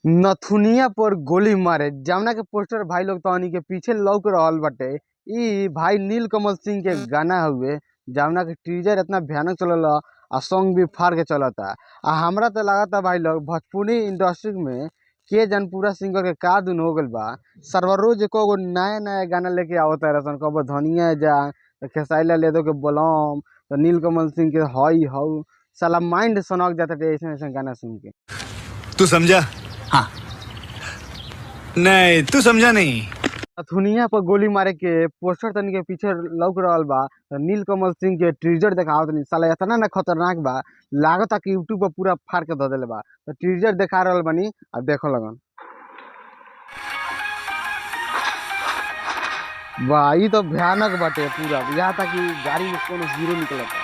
नथुनिया पर गोली मारे जमुना के पोस्टर भाई लोग तहनी के पीछे लौक रहल बाटे। ई भाई नीलकमल सिंह के गाना हुए जमुना के टीजर इतना भयानक चलल आ सॉन्ग भी फाड़ के चलता। आ हमरा तो लागता भाई लोग भोजपुरी इंडस्ट्री में के जन पूरा सिंगर के का दुन हो गइल बा। सर्वर रोज एको गो नया नया गाना लेके आवता रहसन। कबो धनिया जा तो खेसारी लाल यादव के बलम तो नीलकमल सिंह के हई हऊ साला माइंड सनक जाता ऐसे ऐसे गाना सुन के। तू समझा? हाँ। नहीं तू समझा नहीं। नथुनिया पर गोली मारे के पोस्टर तनी के पीछे लौक रहल बा तो नीलकमल सिंह के टीजर देखावत नहीं साला इतना ना खतरनाक बा। लागता कि यूट्यूब पर पूरा फाड़ के ध देले बा। तो टीजर देखा रहल बनी अब देखो लगन। वाह ई तो भयानक बाटे पूरा। यहाँ तक कि गाड़ी में कोनो हीरो निकलता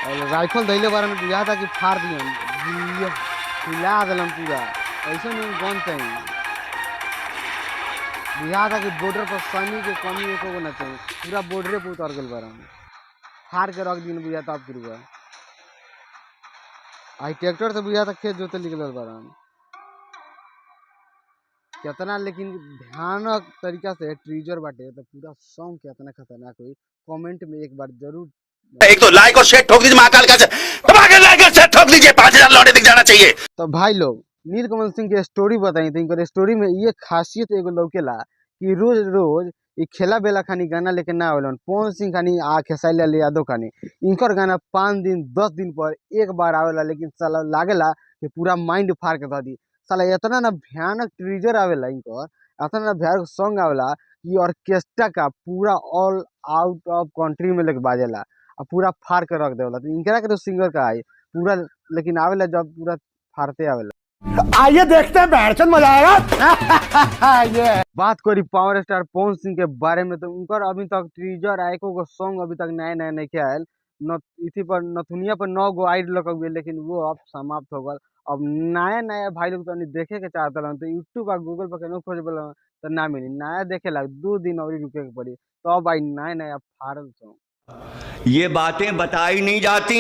और राइफल धैले बारे में यहाँ तक कि फाड़ दियन हिला दिलन पूरा। ऐसे नहीं गन चाहिए यहाँ तक कि बॉर्डर पर सैनिक के कमी एको गो ना चाहिए। पूरा बॉर्डरे पे उतर गल बार फाड़ के रख दिन बुझा तब फिर आई ट्रैक्टर से बुझा तक खेत जोते निकल बार कितना। लेकिन भयानक तरीका से टीजर बाटे तो पूरा सॉन्ग कितना खतरनाक हुई। कमेंट में एक बार जरूर एक तो लाइक और शेयर ठोक दीजिए महाकाल का लाइक और शेयर ठोक दीजिए 5000 लौटे दिख जाना चाहिए। तो भाई लोग नीलकमल सिंह के स्टोरी बताई थी। इनकर स्टोरी में ये खासियत एगो लौकेला कि रोज रोज ये खेला बेला खानी गाना लेके ना आवेलन। पवन सिंह खानी आ खेसारी लाल यादव खानी इनकर गाना 5 दिन 10 दिन पर एक बार आवेला। लेकिन साला लागेला कि पूरा माइंड फाड़ के ध दी। साला इतना ना भयानक ट्रीजर आवेला इनकर, इतना ना भयानक सॉन्ग आवेला कि ऑर्केस्ट्रा का पूरा ऑल आउट ऑफ कंट्री में लेके बाजेला और पूरा फाड़ के रख देवेला। तो इनकरा के तो सिंगर का है पूरा, लेकिन आवेला जब पूरा फाड़ते आवेला। आइए देखते हैं बैठचंद मजा आएगा। ये बात करी पावर स्टार पवन सिंह के बारे में तो उनकर अभी तक टीजर एको गो सॉन्ग अभी तक नया नया नहीं आयल। न इसी पर नथुनिया पर 9 गो आइड लग गए लेकिन वो अब समाप्त हो गल। अब नया नया भाई लोग तो देखे के चाहते तो यूट्यूब और गूगल पर केनो खोजबे तो ना मिली। नया देखे ला 2 दिन और रुके के पड़ी तो अब भाई नया नया फाड़ल सॉन्ग। ये बातें बताई नहीं जाती,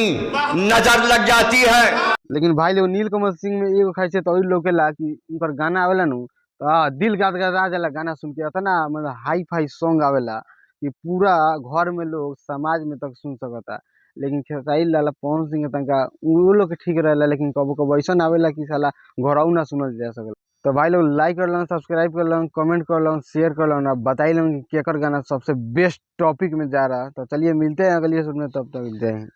नजर लग जाती है। लेकिन भाई लोग नीलकमल सिंह में एगो खासियत और लोकेला कि उनकर गाना आवेला नु तो दिल गदगदा जाला गाना सुन के। इतना मतलब हाई फाई सॉन्ग आवेला कि पूरा घर में लोग समाज में तक सुन सकता। लेकिन खेसारी लाल पवन सिंह तनका वो लोग के ठीक रहेला लेकिन कबो कबो ऐसा आवेला कि साला घरऊ ना सुनल जा सकल। तो भाई लोग लाइक कर लन, सब्सक्राइब कर लन, कमेंट कर लन, शेयर कर लन, अब बताई लन कि केकर गाना सबसे बेस्ट टॉपिक में जा रहा है। तो चलिए मिलते हैं अगली एपिसोड में, तब तक जय हिंद।